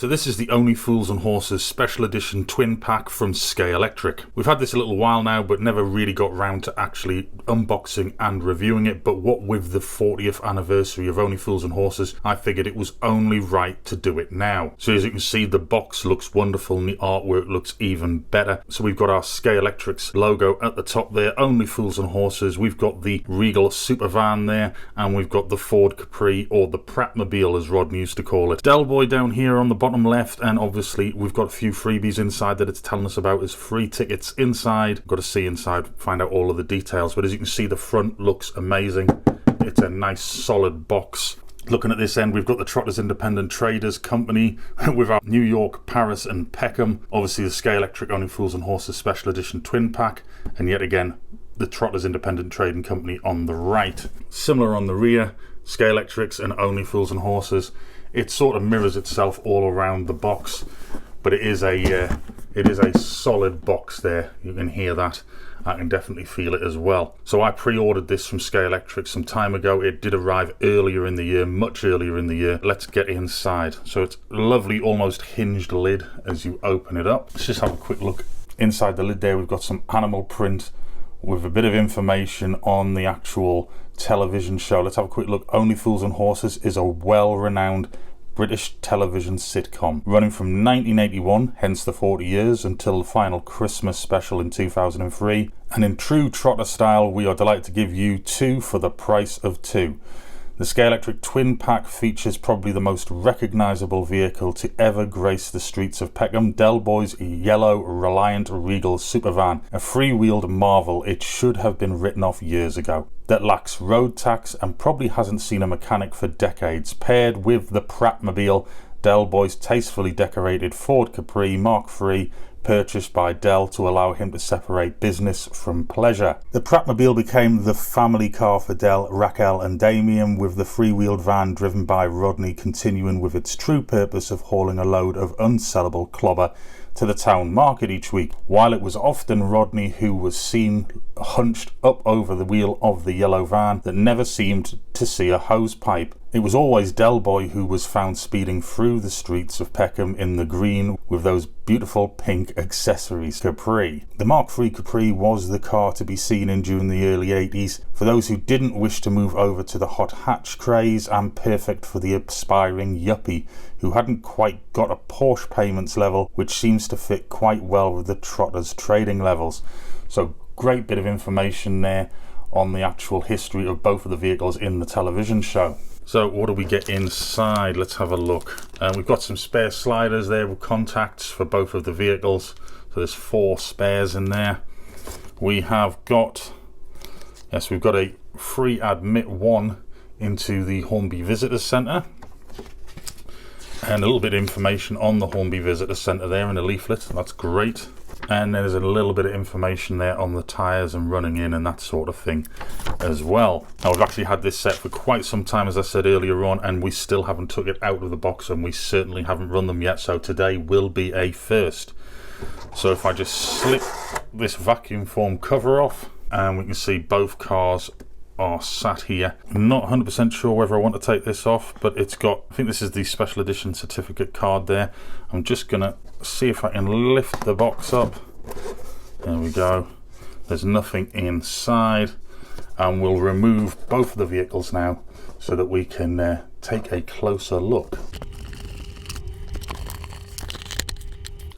So this is the Only Fools and Horses Special Edition Twin Pack from Scalextric. We've had this a little while now, but never really got round to actually unboxing and reviewing it. But what with the 40th anniversary of Only Fools and Horses, I figured it was only right to do it now. So as you can see, the box looks wonderful and the artwork looks even better. So we've got our Scalextric's logo at the top there, Only Fools and Horses. We've got the Regal Supervan there, and we've got the Ford Capri, or the Pratmobile as Rodney used to call it. Del Boy down here on the bottom left, and obviously we've got a few freebies inside that it's telling us about as free tickets inside. Got to see inside, find out all of the details, but as you can see, the front looks amazing. It's a nice solid box. Looking at this end, we've got the Trotters Independent Traders Company with our New York, Paris and Peckham. Obviously the Scalextric Only Fools and Horses Special Edition Twin Pack, and yet again the Trotters Independent Trading Company on the right. Similar on the rear, Scalextric's and Only Fools and Horses. It sort of mirrors itself all around the box, but it is a solid box there. You can hear that. I can definitely feel it as well. So I pre-ordered this from Scalextric some time ago. It did arrive earlier in the year, much earlier in the year. Let's get inside. So it's a lovely, almost hinged lid as you open it up. Let's just have a quick look inside the lid there. We've got some animal print with a bit of information on the actual television show. Let's have a quick look. Only Fools and Horses is a well-renowned British television sitcom running from 1981, hence the 40 years, until the final Christmas special in 2003. And in true Trotter style, we are delighted to give you 2 for the price of 2. The Scalextric Twin Pack features probably the most recognisable vehicle to ever grace the streets of Peckham, Del Boy's yellow Reliant Regal Supervan, a free-wheeled marvel it should have been written off years ago, that lacks road tax and probably hasn't seen a mechanic for decades, paired with the Pratmobile, Del Boy's tastefully decorated Ford Capri Mark III, purchased by Del to allow him to separate business from pleasure. The Pratmobile became the family car for Del, Raquel and Damien, with the free-wheeled van driven by Rodney continuing with its true purpose of hauling a load of unsellable clobber to the town market each week, while it was often Rodney who was seen hunched up over the wheel of the yellow van that never seemed to see a hose pipe. It was always Del Boy who was found speeding through the streets of Peckham in the green with those beautiful pink accessories Capri. The Mark III Capri was the car to be seen in during the early 80s for those who didn't wish to move over to the hot hatch craze, and perfect for the aspiring yuppie who hadn't quite got a Porsche payments level, which seems to fit quite well with the Trotters trading levels. So great bit of information there on the actual history of both of the vehicles in the television show. So what do we get inside? Let's have a look. We've got some spare sliders there with contacts for both of the vehicles. So there's 4 spares in there. We have got, yes, we've got a free admit 1 into the Hornby Visitor Centre. And a little bit of information on the Hornby Visitor Centre there in a leaflet. That's great. And there's a little bit of information there on the tyres and running in and that sort of thing as well. Now, we've actually had this set for quite some time, as I said earlier on, and we still haven't took it out of the box, and we certainly haven't run them yet, so today will be a first. So if I just slip this vacuum form cover off, and we can see both cars are sat here. I'm not 100% sure whether I want to take this off, but it's got, I think this is the special edition certificate card there. I'm just gonna see if I can lift the box up. There we go. There's nothing inside, and we'll remove both of the vehicles now so that we can take a closer look.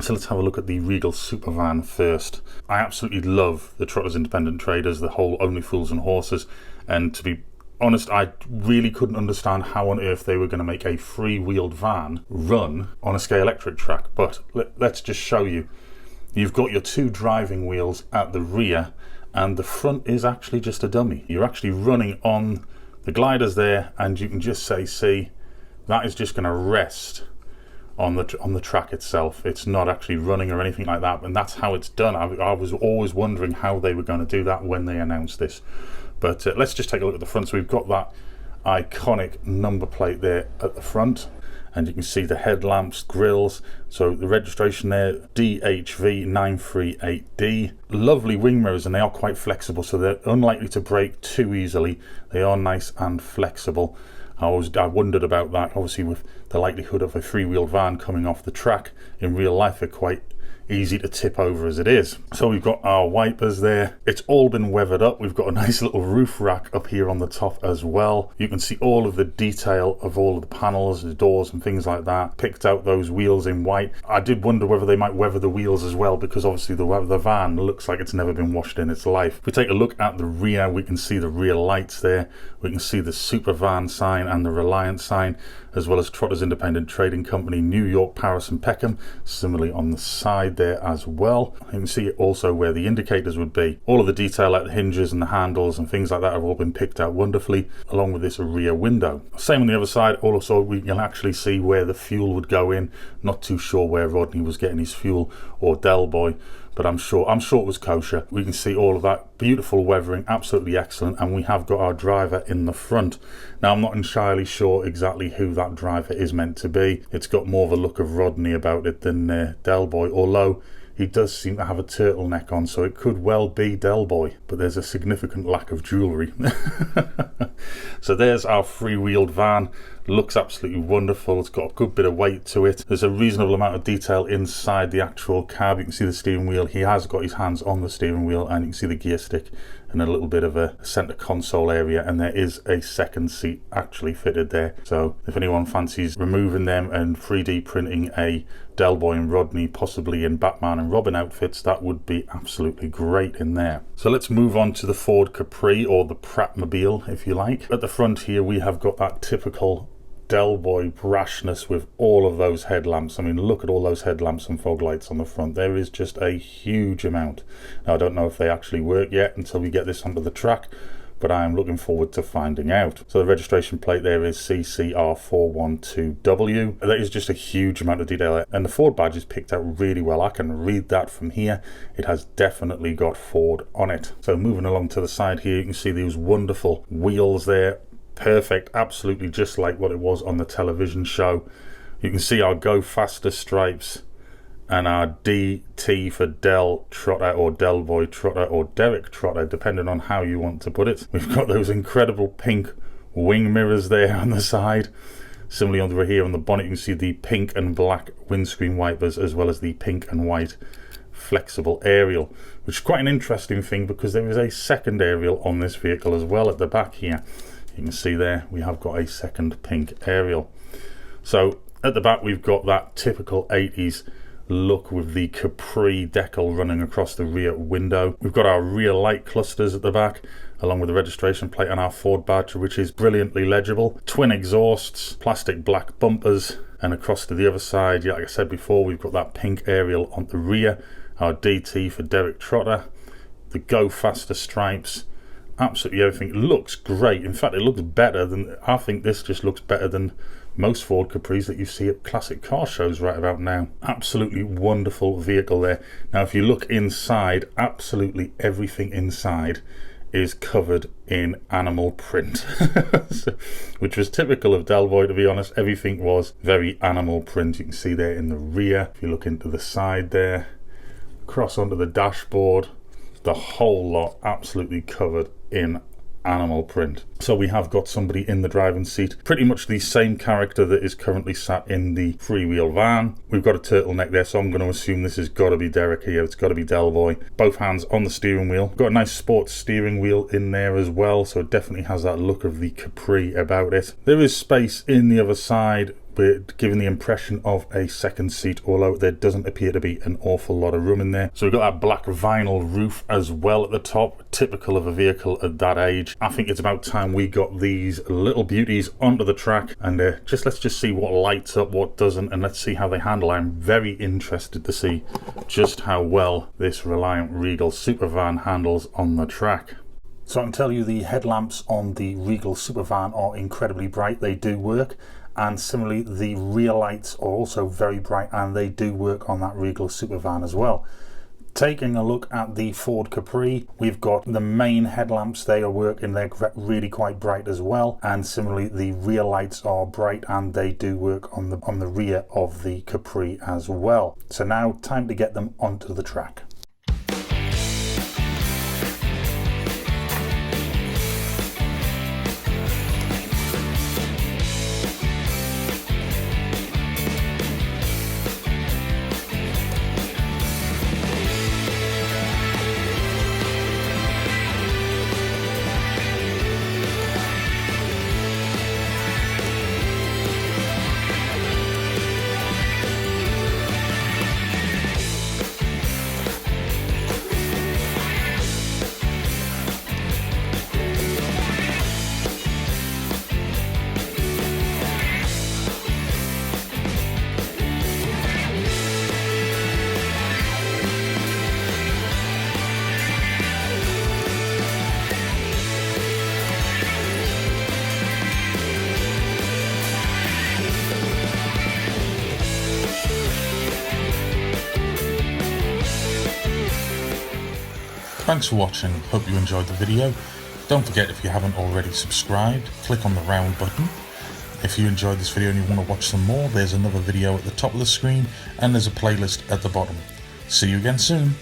So let's have a look at the Regal Supervan first. I absolutely love the Trotters Independent Traders, the whole Only Fools and Horses, and to be honest, I really couldn't understand how on earth they were going to make a free-wheeled van run on a Scalextric track, but let's just show you. You've got your 2 driving wheels at the rear, and the front is actually just a dummy. You're actually running on the gliders there, and you can just say, see, that is just going to rest on the track itself. It's not actually running or anything like that, and that's how it's done. I was always wondering how they were going to do that when they announced this. But let's just take a look at the front. So we've got that iconic number plate there at the front, and you can see the headlamps, grills. So the registration there, DHV938D. Lovely wing mirrors, and they are quite flexible, so they're unlikely to break too easily. They are nice and flexible. I wondered about that. Obviously, with the likelihood of a three-wheel van coming off the track in real life, they're quite easy to tip over as it is. So we've got our wipers there. It's all been weathered up. We've got a nice little roof rack up here on the top as well. You can see all of the detail of all of the panels, the doors and things like that. Picked out those wheels in white. I did wonder whether they might weather the wheels as well, because obviously the van looks like it's never been washed in its life. If we take a look at the rear, we can see the rear lights there. We can see the Supervan sign and the Reliant sign, as well as Trotters Independent Trading Company, New York, Paris and Peckham, similarly on the side there as well. You can see also where the indicators would be. All of the detail like the hinges and the handles and things like that have all been picked out wonderfully, along with this rear window. Same on the other side. Also, we can actually see where the fuel would go in. Not too sure where Rodney was getting his fuel, or Del Boy, but I'm sure it was kosher. We can see all of that beautiful weathering, absolutely excellent, and we have got our driver in the front. Now, I'm not entirely sure exactly who that driver is meant to be. It's got more of a look of Rodney about it than Del Boy, although he does seem to have a turtleneck on, so it could well be Del Boy, but there's a significant lack of jewellery. So there's our three-wheeled van. Looks absolutely wonderful. It's got a good bit of weight to it. There's a reasonable amount of detail inside the actual cab. You can see the steering wheel. He has got his hands on the steering wheel, and you can see the gear stick and a little bit of a center console area, and there is a second seat actually fitted there. So if anyone fancies removing them and 3D printing a Del Boy and Rodney, possibly in Batman and Robin outfits, that would be absolutely great in there. So let's move on to the Ford Capri, or the Pratmobile if you like. At the front here we have got that typical Del Boy brashness with all of those headlamps. I mean, look at all those headlamps and fog lights on the front. There is just a huge amount. Now, I don't know if they actually work yet until we get this onto the track, but I am looking forward to finding out. So the registration plate there is CCR412W. That is just a huge amount of detail, and the Ford badge is picked out really well. I can read that from here. It has definitely got Ford on it. So moving along to the side here, you can see these wonderful wheels there. Perfect, absolutely just like what it was on the television show. You can see our Go Faster stripes and our DT for Del Trotter, or Del Boy Trotter, or Derek Trotter, depending on how you want to put it. We've got those incredible pink wing mirrors there on the side. Similarly, under here on the bonnet, you can see the pink and black windscreen wipers, as well as the pink and white flexible aerial, which is quite an interesting thing because there is a second aerial on this vehicle as well at the back here. You can see there we have got a second pink aerial. So at the back we've got that typical 80s look with the Capri decal running across the rear window. We've got our rear light clusters at the back, along with the registration plate and our Ford badge, which is brilliantly legible. Twin exhausts, plastic black bumpers, and across to the other side, yeah, like I said before, we've got that pink aerial on the rear, our DT for Derek Trotter, the Go Faster stripes. Absolutely everything looks great. In fact, it looks better than, I think this just looks better than most Ford Capris that you see at classic car shows right about now. Absolutely wonderful vehicle there. Now if you look inside, absolutely everything inside is covered in animal print, which was typical of Del Boy, to be honest. Everything was very animal print. You can see there in the rear. If you look into the side there, across onto the dashboard, the whole lot absolutely covered in animal print. So we have got somebody in the driving seat, pretty much the same character that is currently sat in the three-wheel van. We've got a turtleneck there, so I'm going to assume this has got to be Derek here. It's got to be Del Boy. Both hands on the steering wheel. Got a nice sports steering wheel in there as well, so it definitely has that look of the Capri about it. There is space in the other side, but giving the impression of a second seat, although there doesn't appear to be an awful lot of room in there. So we've got that black vinyl roof as well at the top, typical of a vehicle at that age. I think it's about time we got these little beauties onto the track, and let's just see what lights up, what doesn't, and let's see how they handle. I'm very interested to see just how well this Reliant Regal Supervan handles on the track. So I can tell you the headlamps on the Regal Supervan are incredibly bright. They do work. And similarly, the rear lights are also very bright, and they do work on that Regal Supervan as well. Taking a look at the Ford Capri, we've got the main headlamps. They are working, they're really quite bright as well. And similarly, the rear lights are bright, and they do work on the rear of the Capri as well. So now, time to get them onto the track. Thanks for watching, hope you enjoyed the video. Don't forget, if you haven't already subscribed, click on the round button. If you enjoyed this video and you want to watch some more, there's another video at the top of the screen and there's a playlist at the bottom. See you again soon.